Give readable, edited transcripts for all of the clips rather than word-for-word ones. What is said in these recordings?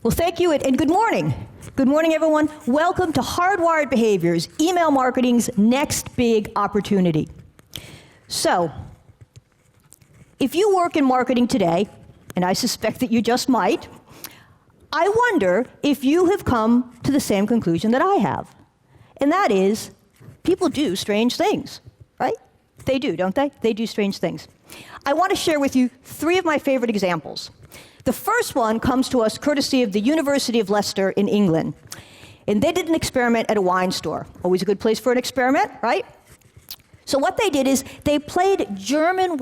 Well, thank you, and good morning. Good morning, everyone. Welcome to Hardwired Behaviors, email marketing's next big opportunity. So, if you work in marketing today, and I suspect that you just might, I wonder if you have come to the same conclusion that I have. And that is, people do strange things, right? They do, don't they? They do strange things. I want to share with you 3 of my favorite examples. The first one comes to us courtesy of the University of Leicester in England. And they did an experiment at a wine store. Always a good place for an experiment, right? So what they did is they played German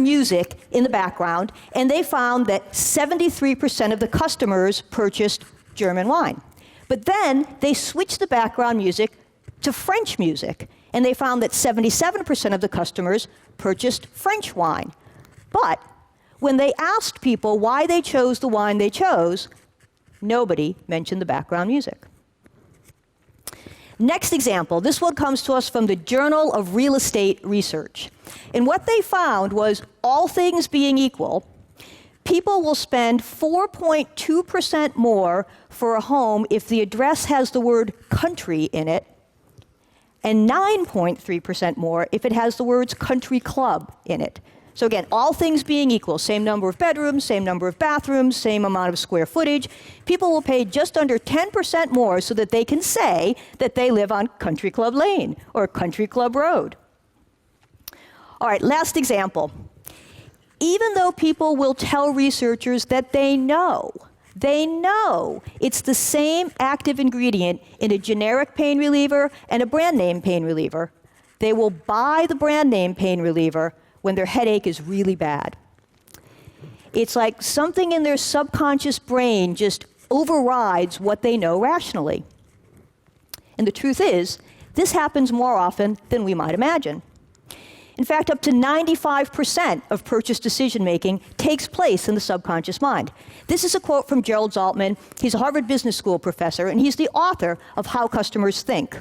music in the background, and they found that 73% of the customers purchased German wine. But then they switched the background music to French music, and they found that 77% of the customers purchased French wine. But when they asked people why they chose the wine they chose, nobody mentioned the background music. Next example, this one comes to us from the Journal of Real Estate Research. And what they found was, all things being equal, people will spend 4.2% more for a home if the address has the word country in it, and 9.3% more if it has the words country club in it. So again, all things being equal, same number of bedrooms, same number of bathrooms, same amount of square footage, people will pay just under 10% more so that they can say that they live on Country Club Lane or Country Club Road. All right, last example. Even though people will tell researchers that they know it's the same active ingredient in a generic pain reliever and a brand name pain reliever, they will buy the brand name pain reliever when their headache is really bad. It's like something in their subconscious brain just overrides what they know rationally. And the truth is, this happens more often than we might imagine. In fact, up to 95% of purchase decision-making takes place in the subconscious mind. This is a quote from Gerald Zaltman. He's a Harvard Business School professor, and he's the author of How Customers Think.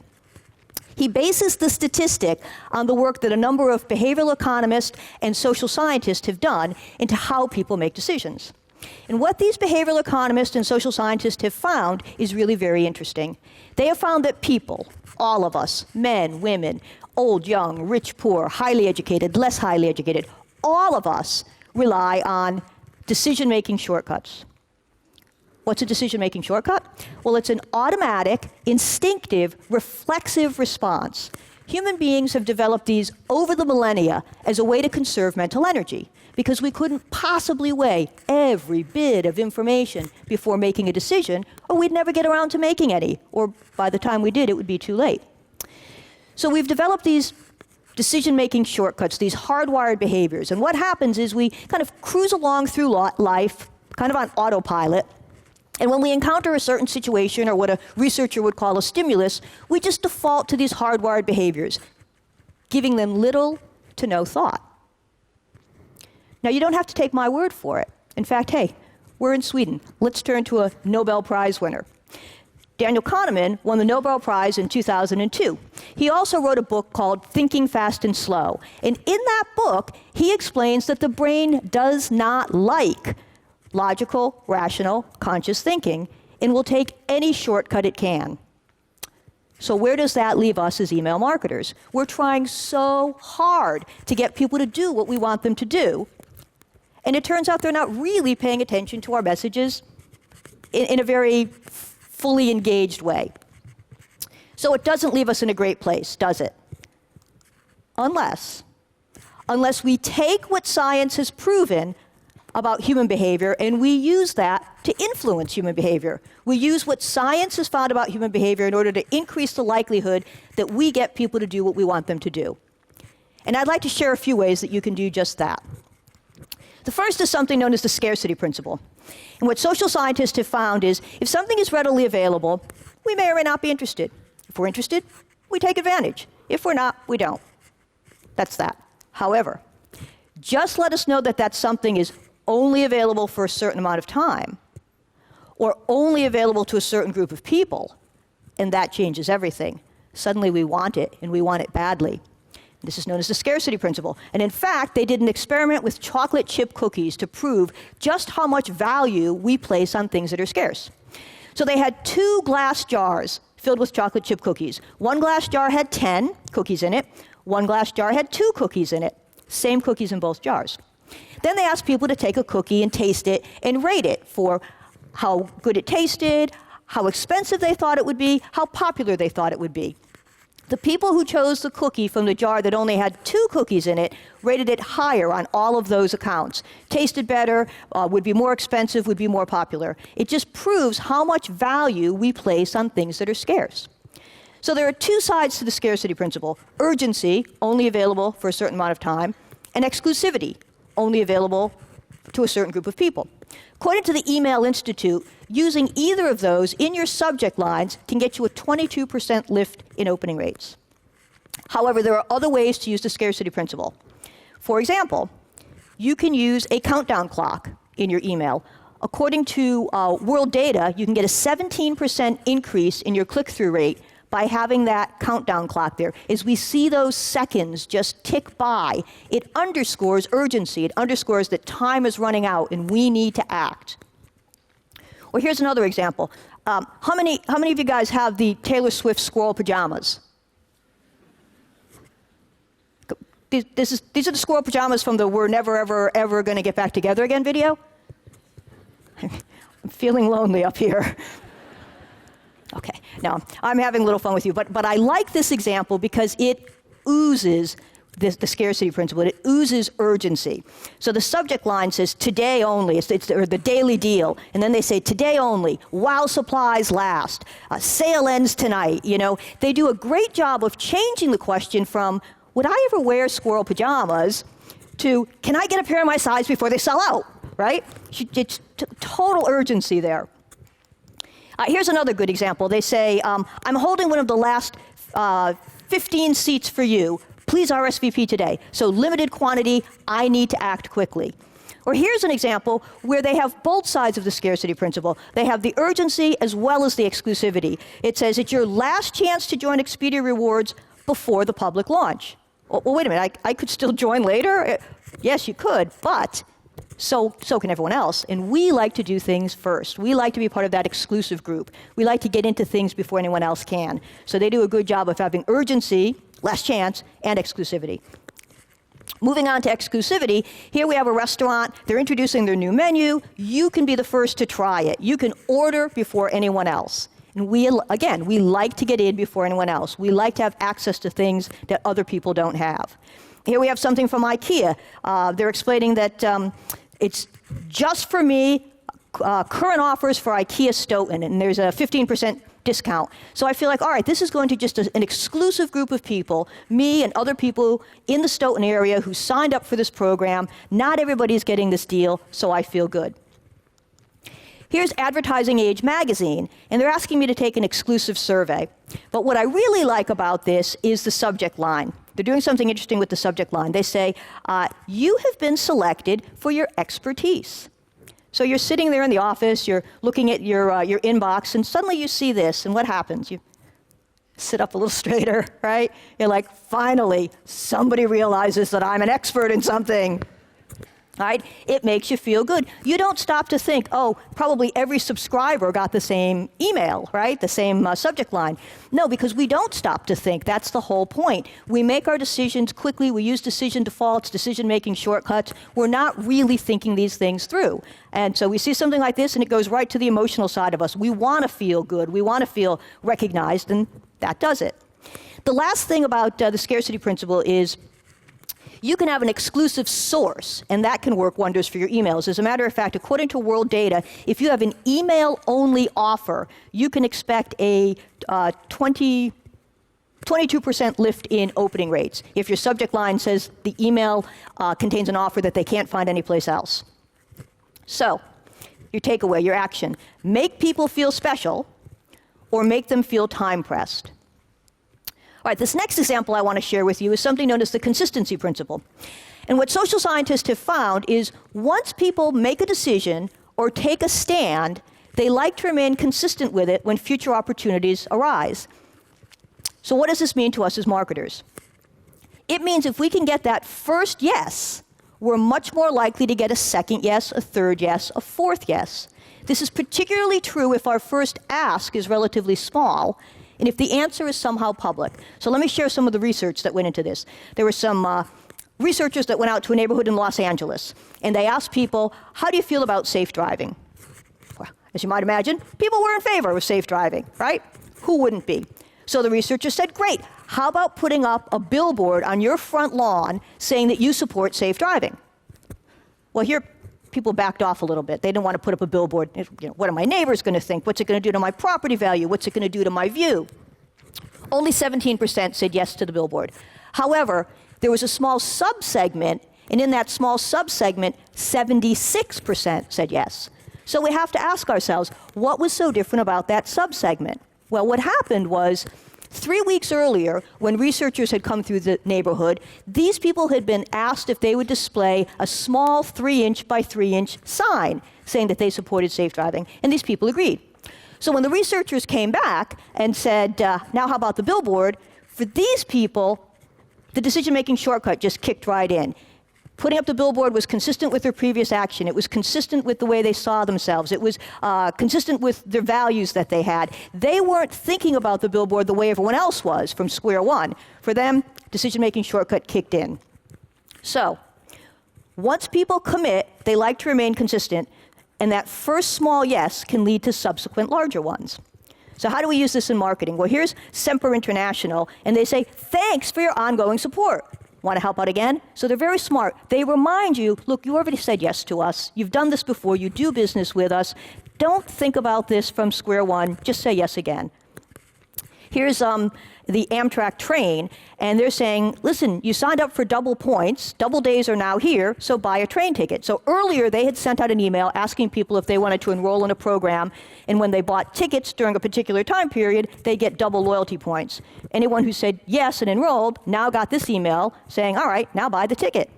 He bases the statistic on the work that a number of behavioral economists and social scientists have done into how people make decisions. And what these behavioral economists and social scientists have found is really very interesting. They have found that people, all of us, men, women, old, young, rich, poor, highly educated, less highly educated, all of us rely on decision-making shortcuts. What's a decision-making shortcut? Well, it's an automatic, instinctive, reflexive response. Human beings have developed these over the millennia as a way to conserve mental energy, because we couldn't possibly weigh every bit of information before making a decision, or we'd never get around to making any, or by the time we did, it would be too late. So we've developed these decision-making shortcuts, these hardwired behaviors, and what happens is we kind of cruise along through life, kind of on autopilot. And when we encounter a certain situation, or what a researcher would call a stimulus, we just default to these hardwired behaviors, giving them little to no thought. Now, you don't have to take my word for it. In fact, hey, we're in Sweden. Let's turn to a Nobel Prize winner. Daniel Kahneman won the Nobel Prize in 2002. He also wrote a book called Thinking Fast and Slow. And in that book, he explains that the brain does not like logical, rational, conscious thinking, and will take any shortcut it can. So where does that leave us as email marketers? We're trying so hard to get people to do what we want them to do, and it turns out they're not really paying attention to our messages in a very fully engaged way. So it doesn't leave us in a great place, does it? Unless we take what science has proven about human behavior, and we use that to influence human behavior. We use what science has found about human behavior in order to increase the likelihood that we get people to do what we want them to do. And I'd like to share a few ways that you can do just that. The first is something known as the scarcity principle. And what social scientists have found is, if something is readily available, we may or may not be interested. If we're interested, we take advantage. If we're not, we don't. That's that. However, just let us know that that something is only available for a certain amount of time, or only available to a certain group of people, and that changes everything. Suddenly we want it, and we want it badly. This is known as the scarcity principle. And in fact, they did an experiment with chocolate chip cookies to prove just how much value we place on things that are scarce. So they had 2 glass jars filled with chocolate chip cookies. One glass jar had 10 cookies in it. One glass jar had 2 cookies in it. Same cookies in both jars. Then they asked people to take a cookie and taste it and rate it for how good it tasted, how expensive they thought it would be, how popular they thought it would be. The people who chose the cookie from the jar that only had 2 cookies in it rated it higher on all of those accounts. Tasted better, would be more expensive, would be more popular. It just proves how much value we place on things that are scarce. So there are 2 sides to the scarcity principle: urgency, only available for a certain amount of time, and exclusivity, only available to a certain group of people. According to the Email Institute, using either of those in your subject lines can get you a 22% lift in opening rates. However, there are other ways to use the scarcity principle. For example, you can use a countdown clock in your email. According to world data, you can get a 17% increase in your click-through rate by having that countdown clock there. As we see those seconds just tick by, it underscores urgency. It underscores that time is running out and we need to act. Or here's another example. How many of you guys have the Taylor Swift squirrel pajamas? These are the squirrel pajamas from the "We're never, ever, ever going to get back together again" video. I'm feeling lonely up here. Okay, now I'm having a little fun with you, but I like this example because it oozes the scarcity principle. It oozes urgency. So the subject line says "today only," or the daily deal, and then they say "today only," "while supplies last," "sale ends tonight." You know, they do a great job of changing the question from "would I ever wear squirrel pajamas" to "can I get a pair of my size before they sell out?" Right? It's total urgency there. Here's another good example. They say, "I'm holding one of the last 15 seats for you. Please RSVP today. So limited quantity, I need to act quickly." Or here's an example where they have both sides of the scarcity principle. They have the urgency as well as the exclusivity. It says it's your last chance to join Expedia Rewards before the public launch. Well, wait a minute, I could still join later? Yes, you could, but so can everyone else. And we like to do things first. We like to be part of that exclusive group. We like to get into things before anyone else can. So they do a good job of having urgency, last chance, and exclusivity. Moving on to exclusivity, here we have a restaurant. They're introducing their new menu. You can be the first to try it. You can order before anyone else. And we like to get in before anyone else. We like to have access to things that other people don't have. Here we have something from IKEA. They're explaining that it's just for me, current offers for IKEA Stoughton, and there's a 15% discount. So I feel like, all right, this is going to just an exclusive group of people, me and other people in the Stoughton area who signed up for this program. Not everybody's getting this deal, so I feel good. Here's Advertising Age magazine, and they're asking me to take an exclusive survey. But what I really like about this is the subject line. They're doing something interesting with the subject line. They say, you have been selected for your expertise. So you're sitting there in the office, you're looking at your inbox, and suddenly you see this, and what happens? You sit up a little straighter, right? You're like, finally, somebody realizes that I'm an expert in something. Right? It makes you feel good. You don't stop to think, oh, probably every subscriber got the same email, right? The same subject line. No, because we don't stop to think. That's the whole point. We make our decisions quickly. We use decision defaults, decision-making shortcuts. We're not really thinking these things through. And so we see something like this, and it goes right to the emotional side of us. We want to feel good. We want to feel recognized, and that does it. The last thing about the scarcity principle is you can have an exclusive source, and that can work wonders for your emails. As a matter of fact, according to world data, if you have an email-only offer, you can expect a 22% lift in opening rates if your subject line says the email contains an offer that they can't find anyplace else. So, your takeaway, your action: make people feel special or make them feel time-pressed. All right, this next example I want to share with you is something known as the consistency principle. And what social scientists have found is once people make a decision or take a stand, they like to remain consistent with it when future opportunities arise. So what does this mean to us as marketers? It means if we can get that first yes, we're much more likely to get a second yes, a third yes, a fourth yes. This is particularly true if our first ask is relatively small and if the answer is somehow public. So let me share some of the research that went into this. There were some researchers that went out to a neighborhood in Los Angeles, and they asked people, how do you feel about safe driving? Well, as you might imagine, people were in favor of safe driving, right? Who wouldn't be? So the researchers said, great, how about putting up a billboard on your front lawn saying that you support safe driving? Well, here people backed off a little bit. They didn't want to put up a billboard. What are my neighbors going to think? What's it going to do to my property value? What's it going to do to my view? Only 17% said yes to the billboard. However, there was a small subsegment, and in that small subsegment, 76% said yes. So we have to ask ourselves, what was so different about that subsegment? Well, what happened was, 3 weeks earlier, when researchers had come through the neighborhood, these people had been asked if they would display a small 3-inch by 3-inch sign saying that they supported safe driving, and these people agreed. So when the researchers came back and said, now how about the billboard, for these people, the decision-making shortcut just kicked right in. Putting up the billboard was consistent with their previous action. It was consistent with the way they saw themselves. It was consistent with their values that they had. They weren't thinking about the billboard the way everyone else was from square one. For them, decision-making shortcut kicked in. So, once people commit, they like to remain consistent, and that first small yes can lead to subsequent larger ones. So how do we use this in marketing? Well, here's Semper International, and they say, thanks for your ongoing support. Want to help out again? So they're very smart. They remind you, look, you already said yes to us. You've done this before. You do business with us. Don't think about this from square one. Just say yes again. Here's the Amtrak train, and they're saying, listen, you signed up for double points. Double days are now here, so buy a train ticket. So earlier, they had sent out an email asking people if they wanted to enroll in a program, and when they bought tickets during a particular time period, they get double loyalty points. Anyone who said yes and enrolled now got this email saying, all right, now buy the ticket.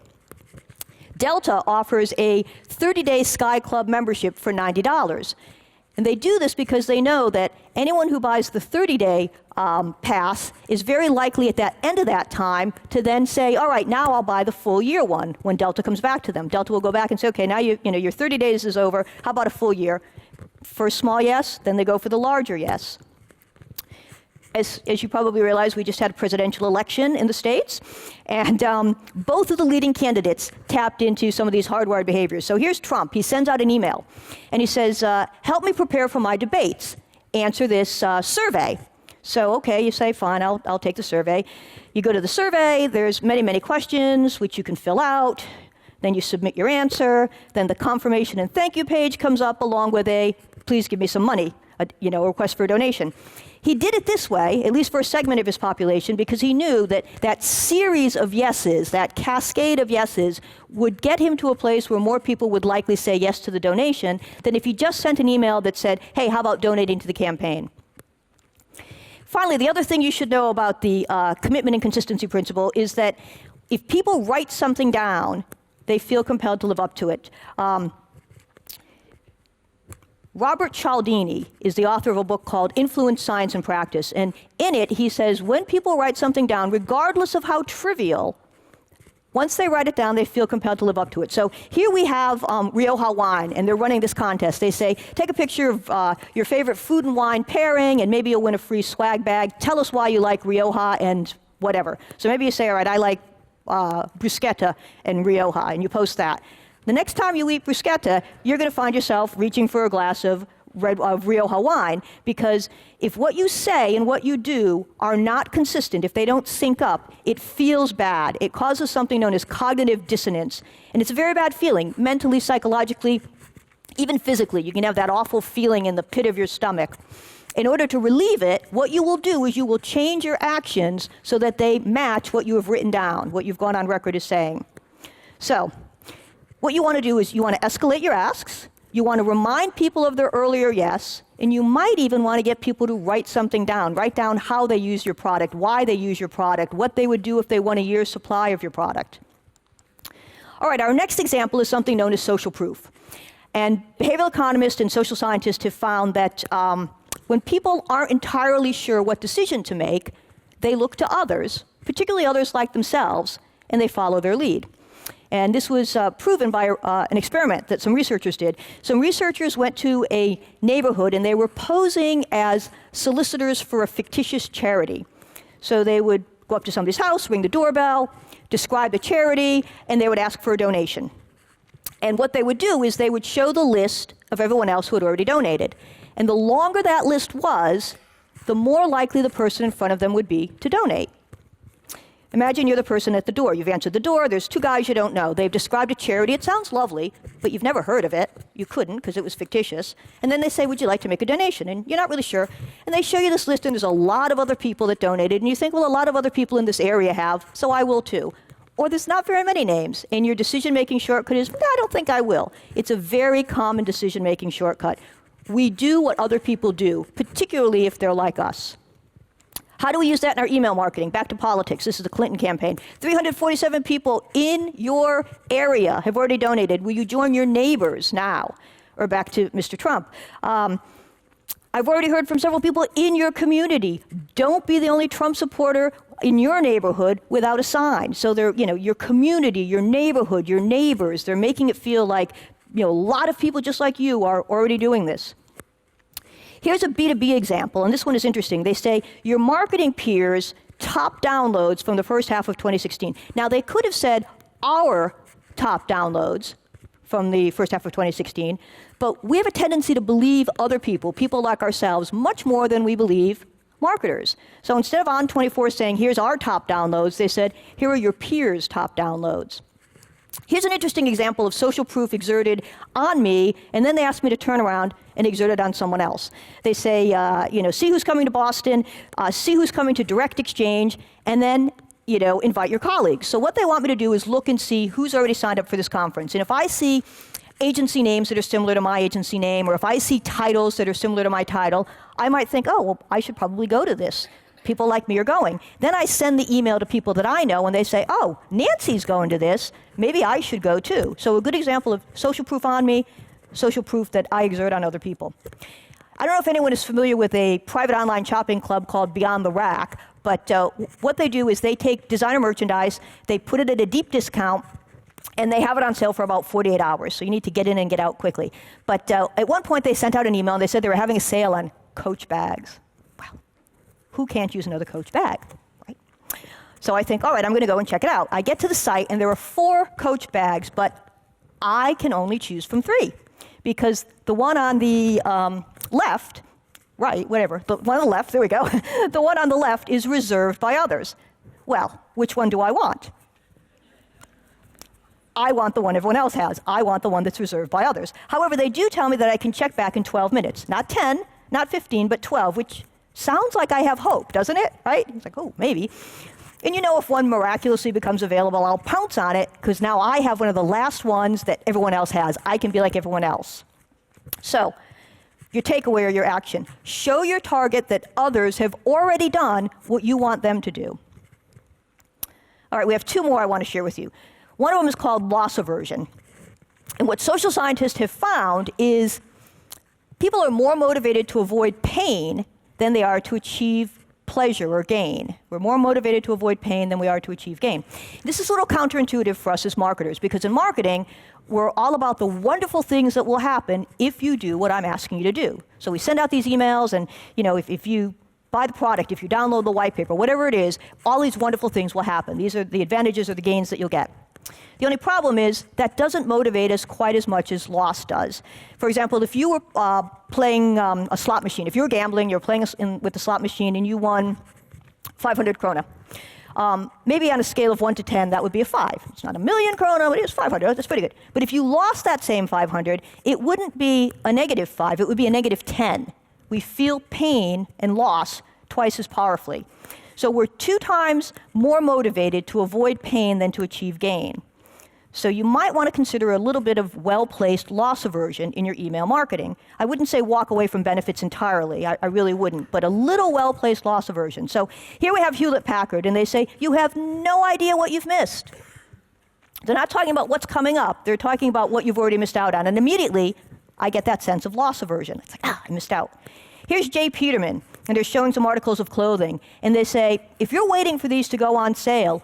Delta offers a 30-day Sky Club membership for $90. And they do this because they know that anyone who buys the 30-day pass is very likely at that end of that time to then say, all right, now I'll buy the full year one when Delta comes back to them. Delta will go back and say, okay, now your 30 days is over. How about a full year? First small yes, then they go for the larger yes. As you probably realize, we just had a presidential election in the States, and both of the leading candidates tapped into some of these hardwired behaviors. So here's Trump. He sends out an email, and he says, help me prepare for my debates. Answer this survey. So, okay, you say, fine, I'll take the survey. You go to the survey. There's many, many questions, which you can fill out. Then you submit your answer. Then the confirmation and thank you page comes up along with a, please give me some money, a request for a donation. He did it this way, at least for a segment of his population, because he knew that that series of yeses, that cascade of yeses, would get him to a place where more people would likely say yes to the donation than if he just sent an email that said, hey, how about donating to the campaign? Finally, the other thing you should know about the commitment and consistency principle is that if people write something down, they feel compelled to live up to it. Robert Cialdini is the author of a book called Influence, Science, and Practice. And in it, he says, when people write something down, regardless of how trivial, once they write it down, they feel compelled to live up to it. So here we have Rioja wine, and they're running this contest. They say, take a picture of your favorite food and wine pairing, and maybe you'll win a free swag bag. Tell us why you like Rioja and whatever. So maybe you say, all right, I like bruschetta and Rioja, and you post that. The next time you eat bruschetta, you're going to find yourself reaching for a glass of Rioja wine, because if what you say and what you do are not consistent, if they don't sync up, it feels bad. It causes something known as cognitive dissonance. And it's a very bad feeling, mentally, psychologically, even physically. You can have that awful feeling in the pit of your stomach. In order to relieve it, what you will do is you will change your actions so that they match what you have written down, what you've gone on record as saying. So, what you want to do is you want to escalate your asks, you want to remind people of their earlier yes, and you might even want to get people to write something down. Write down how they use your product, why they use your product, what they would do if they want a year's supply of your product. All right, our next example is something known as social proof. And behavioral economists and social scientists have found that when people aren't entirely sure what decision to make, they look to others particularly others like themselves, and they follow their lead. And this was proven by an experiment that some researchers did. Some researchers went to a neighborhood and they were posing as solicitors for a fictitious charity. So they would go up to somebody's house, ring the doorbell, describe the charity, and they would ask for a donation. And what they would do is they would show the list of everyone else who had already donated. And the longer that list was, the more likely the person in front of them would be to donate. Imagine you're the person at the door. You've answered the door. There's two guys you don't know. They've described a charity. It sounds lovely, but you've never heard of it. You couldn't because it was fictitious. And then they say, would you like to make a donation? And you're not really sure. And they show you this list, and there's a lot of other people that donated. And you think, well, a lot of other people in this area have, so I will too. Or there's not very many names, and your decision-making shortcut is, I don't think I will. It's a very common decision-making shortcut. We do what other people do, particularly if they're like us. How do we use that in our email marketing? Back to politics. This is the Clinton campaign. 347 people in your area have already donated. Will you join your neighbors now? Or back to Mr. Trump. I've already heard from several people in your community. Don't be the only Trump supporter in your neighborhood without a sign. So they're, your community, your neighborhood, your neighbors, they're making it feel like, a lot of people just like you are already doing this. Here's a B2B example, and this one is interesting. They say your marketing peers' top downloads from the first half of 2016. Now, they could have said our top downloads from the first half of 2016, but we have a tendency to believe other people like ourselves, much more than we believe marketers. So instead of On24 saying, here's our top downloads, they said, here are your peers' top downloads. Here's an interesting example of social proof exerted on me, and then they asked me to turn around and exert it on someone else. They say, see who's coming to Boston, see who's coming to Direct Exchange, and then, invite your colleagues. So what they want me to do is look and see who's already signed up for this conference. And if I see agency names that are similar to my agency name, or if I see titles that are similar to my title, I might think, oh, well, I should probably go to this. People like me are going. Then I send the email to people that I know, and they say, oh, Nancy's going to this. Maybe I should go too. So a good example of social proof on me, social proof that I exert on other people. I don't know if anyone is familiar with a private online shopping club called Beyond the Rack, but what they do is they take designer merchandise, they put it at a deep discount, and they have it on sale for about 48 hours. So you need to get in and get out quickly. But at one point they sent out an email and they said they were having a sale on Coach bags. Who can't use another Coach bag, right? So I think, all right, I'm going to go and check it out. I get to the site, and there are 4 Coach bags, but I can only choose from 3, because the one on the left, right, whatever, the one on the left, there we go, the one on the left is reserved by others. Well, which one do I want? I want the one everyone else has. I want the one that's reserved by others. However, they do tell me that I can check back in 12 minutes. Not 10, not 15, but 12, which sounds like I have hope, doesn't it? Right? It's like, oh, maybe. And if one miraculously becomes available, I'll pounce on it, because now I have one of the last ones that everyone else has. I can be like everyone else. So, your takeaway or your action. Show your target that others have already done what you want them to do. All right, we have 2 more I want to share with you. One of them is called loss aversion. And what social scientists have found is people are more motivated to avoid pain than they are to achieve pleasure or gain. We're more motivated to avoid pain than we are to achieve gain. This is a little counterintuitive for us as marketers, because in marketing, we're all about the wonderful things that will happen if you do what I'm asking you to do. So we send out these emails, and if you buy the product, if you download the white paper, whatever it is, all these wonderful things will happen. These are the advantages or the gains that you'll get. The only problem is that doesn't motivate us quite as much as loss does. For example, if you were playing a slot machine, if you were gambling, you were playing with the slot machine and you won 500 krona. Maybe on a scale of 1 to 10, that would be a 5. It's not a million krona, but it's 500. That's pretty good. But if you lost that same 500, it wouldn't be a -5. It would be a -10. We feel pain and loss twice as powerfully. So we're 2 times more motivated to avoid pain than to achieve gain. So you might want to consider a little bit of well-placed loss aversion in your email marketing. I wouldn't say walk away from benefits entirely. I really wouldn't. But a little well-placed loss aversion. So here we have Hewlett-Packard, and they say, you have no idea what you've missed. They're not talking about what's coming up. They're talking about what you've already missed out on. And immediately, I get that sense of loss aversion. It's like, I missed out. Here's Jay Peterman. and they're showing some articles of clothing, and they say, if you're waiting for these to go on sale,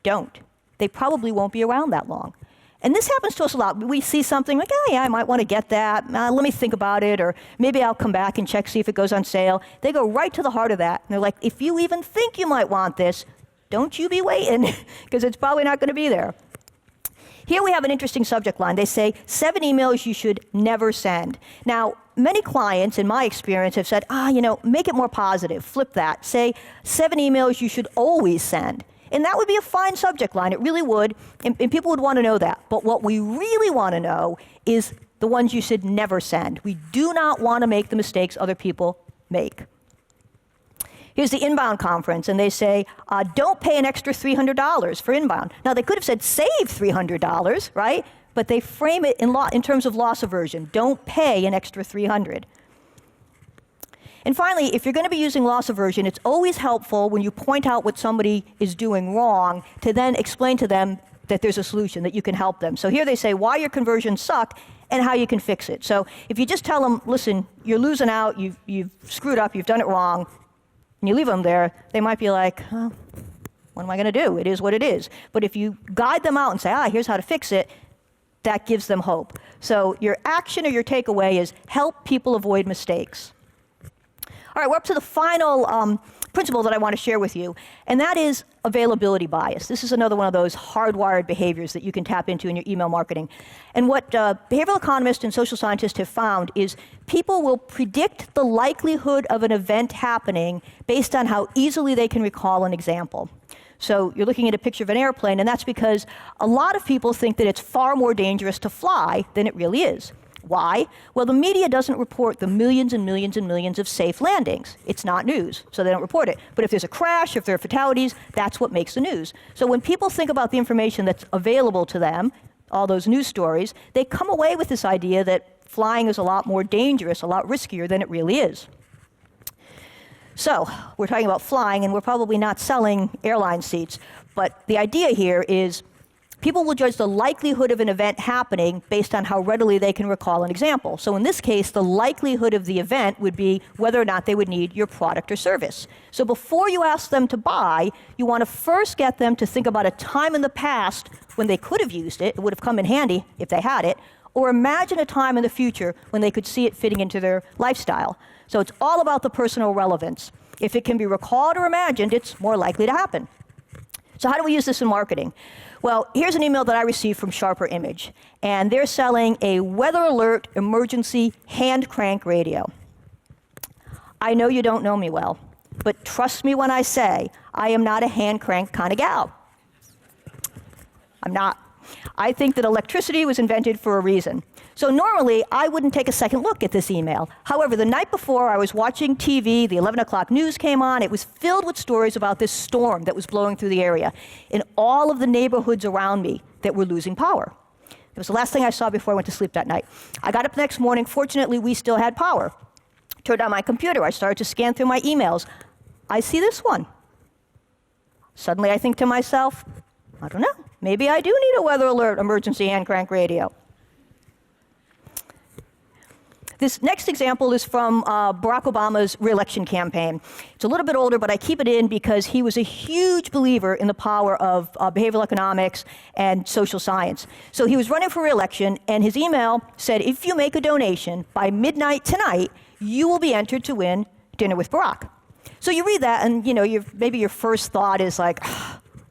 don't. They probably won't be around that long. And this happens to us a lot. We see something like, oh yeah, I might want to get that. Let me think about it, or maybe I'll come back and check, see if it goes on sale. They go right to the heart of that. And they're like, if you even think you might want this, don't you be waiting, because it's probably not going to be there. Here we have an interesting subject line. They say, 7 emails you should never send. Now, many clients, in my experience, have said, make it more positive. Flip that. Say, 7 emails you should always send. And that would be a fine subject line. It really would. And people would want to know that. But what we really want to know is the ones you should never send. We do not want to make the mistakes other people make. Here's the inbound conference, and they say, don't pay an extra $300 for inbound. Now, they could have said save $300, right? But they frame it in terms of loss aversion. Don't pay an extra $300. And finally, if you're going to be using loss aversion, it's always helpful when you point out what somebody is doing wrong to then explain to them that there's a solution, that you can help them. So here they say why your conversions suck and how you can fix it. So if you just tell them, listen, you're losing out, you've screwed up, you've done it wrong, and you leave them there, they might be like, oh, what am I going to do? It is what it is. But if you guide them out and say, here's how to fix it, that gives them hope. So your action or your takeaway is help people avoid mistakes. All right, we're up to the final principle that I want to share with you, and that is availability bias. This is another one of those hardwired behaviors that you can tap into in your email marketing. And what behavioral economists and social scientists have found is people will predict the likelihood of an event happening based on how easily they can recall an example. So you're looking at a picture of an airplane, and that's because a lot of people think that it's far more dangerous to fly than it really is. Why? Well, the media doesn't report the millions and millions and millions of safe landings. It's not news, so they don't report it. But if there's a crash, if there are fatalities, that's what makes the news. So when people think about the information that's available to them, all those news stories, they come away with this idea that flying is a lot more dangerous, a lot riskier than it really is. So we're talking about flying, and we're probably not selling airline seats. But the idea here is people will judge the likelihood of an event happening based on how readily they can recall an example. So in this case, the likelihood of the event would be whether or not they would need your product or service. So before you ask them to buy, you want to first get them to think about a time in the past when they could have used it. It would have come in handy if they had it. Or imagine a time in the future when they could see it fitting into their lifestyle. So it's all about the personal relevance. If it can be recalled or imagined, it's more likely to happen. So how do we use this in marketing? Well, here's an email that I received from Sharper Image, and they're selling a weather alert emergency hand crank radio. I know you don't know me well, but trust me when I say I am not a hand crank kind of gal. I'm not. I think that electricity was invented for a reason. So normally, I wouldn't take a second look at this email. However, the night before, I was watching TV, the 11 o'clock news came on. It was filled with stories about this storm that was blowing through the area in all of the neighborhoods around me that were losing power. It was the last thing I saw before I went to sleep that night. I got up the next morning. Fortunately, we still had power. Turned on my computer. I started to scan through my emails. I see this one. Suddenly, I think to myself, I don't know, maybe I do need a weather alert emergency hand crank radio. This next example is from Barack Obama's re-election campaign. It's a little bit older, but I keep it in because he was a huge believer in the power of behavioral economics and social science. So he was running for re-election, and his email said, if you make a donation by midnight tonight, you will be entered to win dinner with Barack. So you read that, and maybe your first thought is like,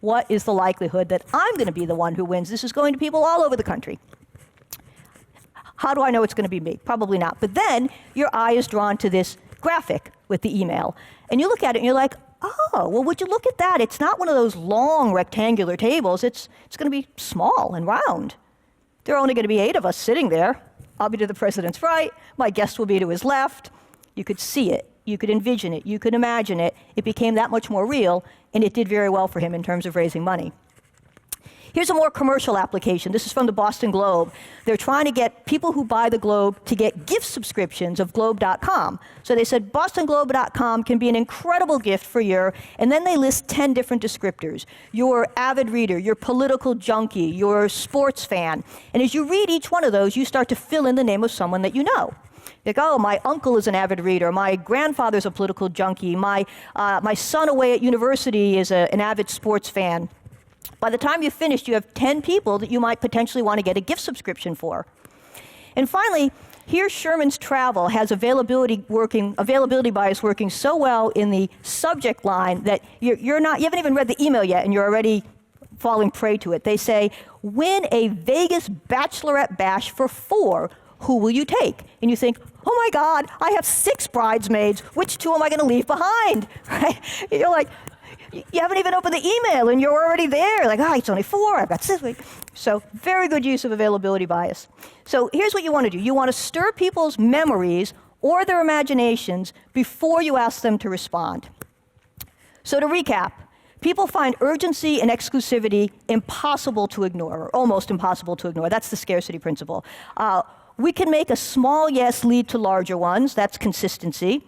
what is the likelihood that I'm going to be the one who wins? This is going to people all over the country. How do I know it's going to be me? Probably not. But then your eye is drawn to this graphic with the email. And you look at it and you're like, oh, well, would you look at that? It's not one of those long rectangular tables. It's going to be small and round. There are only going to be 8 of us sitting there. I'll be to the president's right. My guest will be to his left. You could see it. You could envision it. You could imagine it. It became that much more real, and it did very well for him in terms of raising money. Here's a more commercial application. This is from the Boston Globe. They're trying to get people who buy the Globe to get gift subscriptions of Globe.com. So they said BostonGlobe.com can be an incredible gift for your, and then they list 10 different descriptors. Your avid reader, your political junkie, your sports fan. And as you read each one of those, you start to fill in the name of someone that you know. Like, oh, my uncle is an avid reader. My grandfather's a political junkie. My son away at university is an avid sports fan. By the time you've finished, you have 10 people that you might potentially want to get a gift subscription for. And finally, here Sherman's Travel has availability bias working so well in the subject line that you haven't even read the email yet and you're already falling prey to it. They say, win a Vegas bachelorette bash for 4. Who will you take? And you think, oh my God, I have 6 bridesmaids. Which 2 am I going to leave behind? Right? You're like, you haven't even opened the email and you're already there. Like, it's only 4, I've got 6. So very good use of availability bias. So here's what you want to do. You want to stir people's memories or their imaginations before you ask them to respond. So to recap, people find urgency and exclusivity impossible to ignore, or almost impossible to ignore. That's the scarcity principle. We can make a small yes lead to larger ones. That's consistency.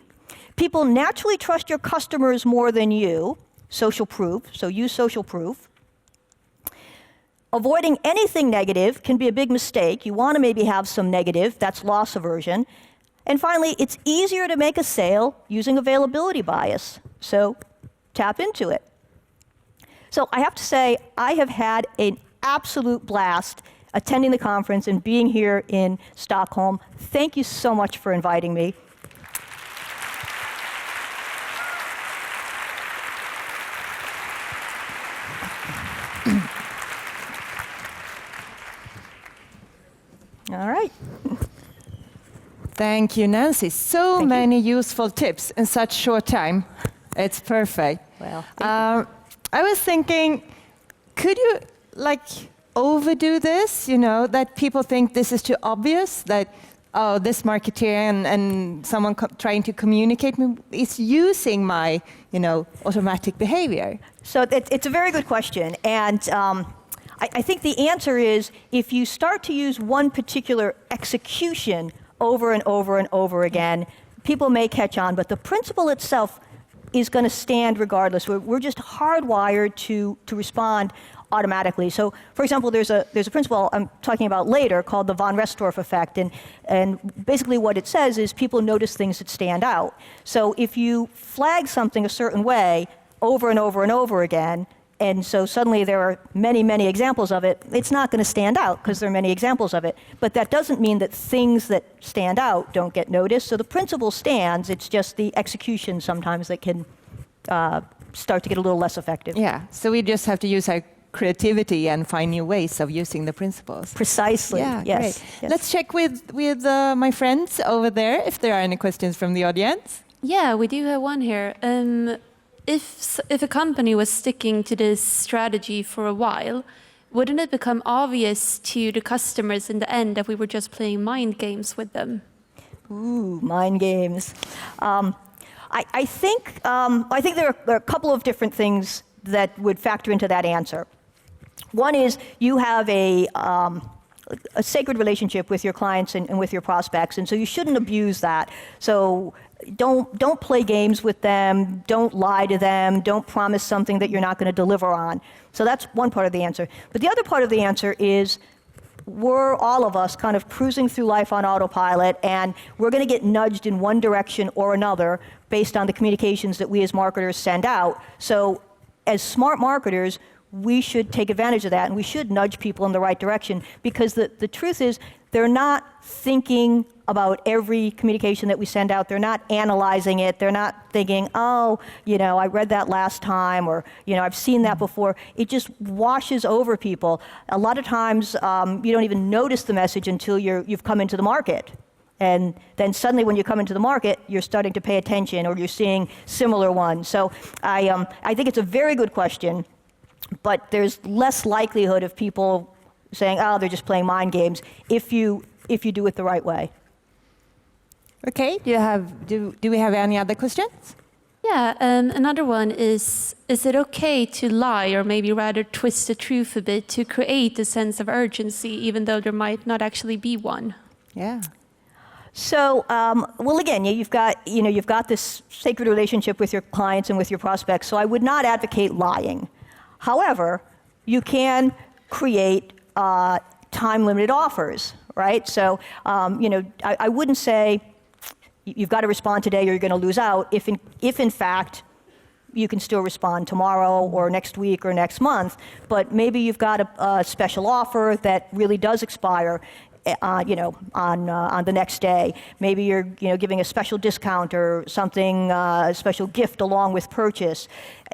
People naturally trust your customers more than you. Social proof, so use social proof. Avoiding anything negative can be a big mistake. You want to maybe have some negative, that's loss aversion. And finally, it's easier to make a sale using availability bias, so tap into it. So I have to say, I have had an absolute blast attending the conference and being here in Stockholm. Thank you so much for inviting me. All right. Thank you, Nancy. So many useful tips in such short time. It's perfect. Well, thank you. I was thinking, could you overdo this? That people think this is too obvious. That this marketeer and someone trying to communicate me is using my automatic behavior. So it's a very good question, and I think the answer is if you start to use one particular execution over and over and over again, people may catch on, but the principle itself is going to stand regardless. We're just hardwired to respond automatically. So, for example, there's a principle I'm talking about later called the von Restorff effect, and basically what it says is people notice things that stand out. So if you flag something a certain way over and over and over again, and so suddenly there are many, many examples of it, it's not going to stand out because there are many examples of it. But that doesn't mean that things that stand out don't get noticed. So the principle stands, it's just the execution sometimes that can start to get a little less effective. Yeah, so we just have to use our creativity and find new ways of using the principles. Precisely, yeah, yes. Great. Yes. Let's check with my friends over there if there are any questions from the audience. Yeah, we do have one here. If a company was sticking to this strategy for a while, wouldn't it become obvious to the customers in the end that we were just playing mind games with them? Ooh, mind games. I think there are a couple of different things that would factor into that answer. One is you have a sacred relationship with your clients and with your prospects, and so you shouldn't abuse that. So don't play games with them, don't lie to them, don't promise something that you're not going to deliver on. So that's one part of the answer. But the other part of the answer is we're all of us kind of cruising through life on autopilot, and we're going to get nudged in one direction or another based on the communications that we as marketers send out. So as smart marketers, we should take advantage of that, and we should nudge people in the right direction, because the truth is they're not thinking about every communication that we send out. They're not analyzing it. They're not thinking, I read that last time, or, I've seen that before. It just washes over people. A lot of times, you don't even notice the message until you've come into the market. And then suddenly when you come into the market, you're starting to pay attention, or you're seeing similar ones. So I think it's a very good question, but there's less likelihood of people saying, they're just playing mind games, if you do it the right way. Okay, do we have any other questions? Yeah, another one is it okay to lie, or maybe rather twist the truth a bit, to create a sense of urgency, even though there might not actually be one? Yeah. So, well, again, you've got this sacred relationship with your clients and with your prospects, so I would not advocate lying. However, you can create time-limited offers, right? So, I wouldn't say you've got to respond today or you're going to lose out. If in fact you can still respond tomorrow or next week or next month, but maybe you've got a special offer that really does expire, on the next day. Maybe you're, giving a special discount or something, a special gift along with purchase.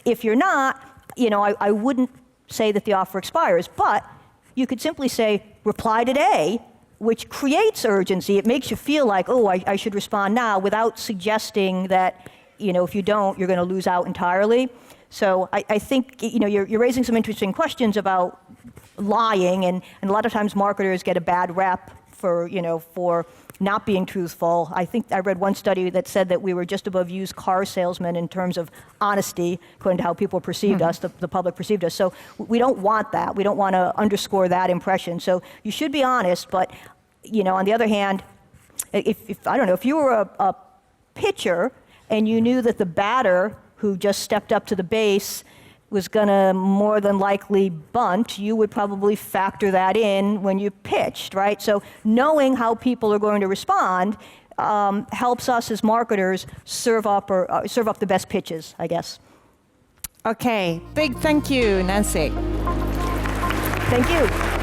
If you're not, I wouldn't say that the offer expires, but you could simply say, reply today, which creates urgency. It makes you feel like, oh, I should respond now, without suggesting that, if you don't, you're going to lose out entirely. So I think, you're raising some interesting questions about lying, and a lot of times marketers get a bad rep for not being truthful. I think I read one study that said that we were just above used car salesmen in terms of honesty, according to how people perceived us, the public perceived us. So we don't want that. We don't want to underscore that impression. So you should be honest, but on the other hand, if you were a pitcher and you knew that the batter who just stepped up to the base was going to more than likely bunt, you would probably factor that in when you pitched, right? So knowing how people are going to respond helps us as marketers serve up the best pitches, I guess. Okay, big thank you, Nancy. Thank you.